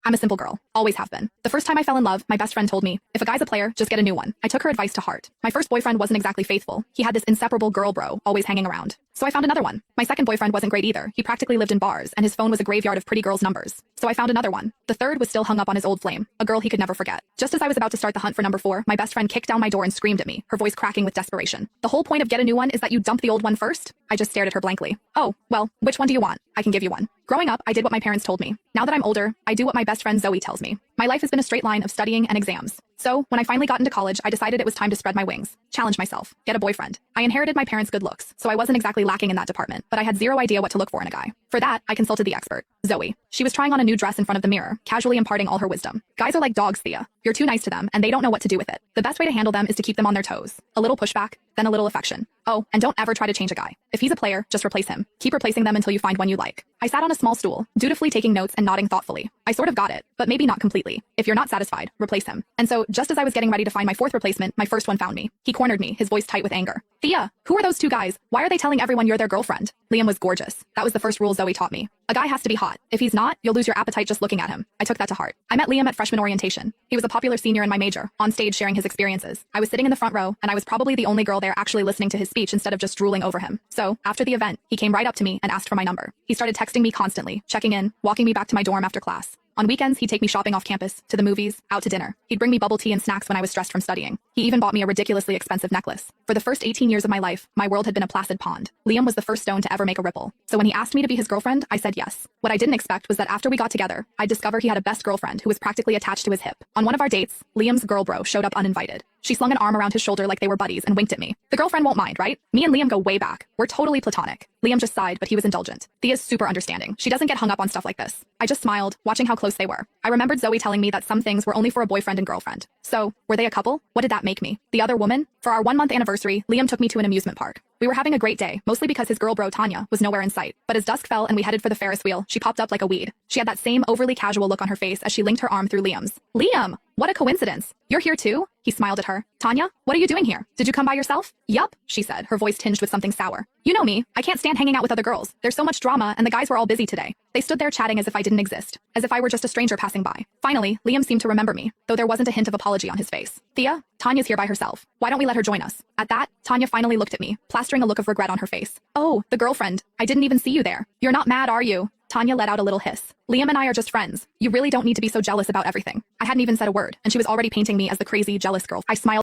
I'm a simple girl. Always have been. The first time I fell in love, my best friend told me, if a guy's a player, just get a new one. I took her advice to heart. My first boyfriend wasn't exactly faithful. He had this inseparable girl bro always hanging around. So I found another one. My second boyfriend wasn't great either. He practically lived in bars, and his phone was a graveyard of pretty girls' numbers. So I found another one. The third was still hung up on his old flame, a girl he could never forget. Just as I was about to start the hunt for number 4, my best friend kicked down my door and screamed at me, her voice cracking with desperation. The whole point of get a new one is that you dump the old one first? I just stared at her blankly. Oh, well, which one do you want? I can give you one. Growing up, I did what my parents told me. Now that I'm older, I do what my best friend Zoe tells me. My life has been a straight line of studying and exams. So, when I finally got into college, I decided it was time to spread my wings, challenge myself, get a boyfriend. I inherited my parents' good looks, so I wasn't exactly lacking in that department, but I had zero idea what to look for in a guy. For that, I consulted the expert, Zoe. She was trying on a new dress in front of the mirror, casually imparting all her wisdom. Guys are like dogs, Thea. You're too nice to them, and they don't know what to do with it. The best way to handle them is to keep them on their toes. A little pushback, then a little affection. Oh, and don't ever try to change a guy. If he's a player, just replace him. Keep replacing them until you find one you like. I sat on a small stool, dutifully taking notes and nodding thoughtfully. I sort of got it, but maybe not completely. If you're not satisfied, replace him. And so, just as I was getting ready to find my fourth replacement, my first one found me. He cornered me, his voice tight with anger. Thea, who are those two guys? Why are they telling everyone you're their girlfriend? Liam was gorgeous. That was the first rule Zoe taught me. A guy has to be hot. If he's not, you'll lose your appetite just looking at him. I took that to heart. I met Liam at freshman orientation. He was a popular senior in my major, on stage sharing his experiences. I was sitting in the front row, and I was probably the only girl there actually listening to his speech instead of just drooling over him. So, after the event, he came right up to me and asked for my number. He started texting me constantly, checking in, walking me back to my dorm after class. On weekends, he'd take me shopping off campus, to the movies, out to dinner. He'd bring me bubble tea and snacks when I was stressed from studying. He even bought me a ridiculously expensive necklace. For the first 18 years of my life, my world had been a placid pond. Liam was the first stone to ever make a ripple. So when he asked me to be his girlfriend, I said yes. What I didn't expect was that after we got together, I'd discover he had a best girlfriend who was practically attached to his hip. On one of our dates, Liam's girl bro showed up uninvited. She slung an arm around his shoulder like they were buddies and winked at me. The girlfriend won't mind, right? Me and Liam go way back. We're totally platonic. Liam just sighed, but he was indulgent. Thea's super understanding. She doesn't get hung up on stuff like this. I just smiled, watching how close they were. I remembered Zoe telling me that some things were only for a boyfriend and girlfriend. So, were they a couple? What did that make me? The other woman? For our 1-month anniversary, Liam took me to an amusement park. We were having a great day, mostly because his girl bro Tanya was nowhere in sight. But as dusk fell and we headed for the Ferris wheel, she popped up like a weed. She had that same overly casual look on her face as she linked her arm through Liam's. Liam! What a coincidence. You're here too? He smiled at her. Tanya, what are you doing here? Did you come by yourself? Yup, she said, her voice tinged with something sour. You know me. I can't stand hanging out with other girls. There's so much drama, and the guys were all busy today. They stood there chatting as if I didn't exist, as if I were just a stranger passing by. Finally, Liam seemed to remember me, though there wasn't a hint of apology on his face. Thea, Tanya's here by herself. Why don't we let her join us? At that, Tanya finally looked at me, plastering a look of regret on her face. Oh, the girlfriend. I didn't even see you there. You're not mad, are you? Tanya let out a little hiss. Liam and I are just friends. You really don't need to be so jealous about everything. I hadn't even said a word, and she was already painting me as the crazy, jealous girl. I smiled.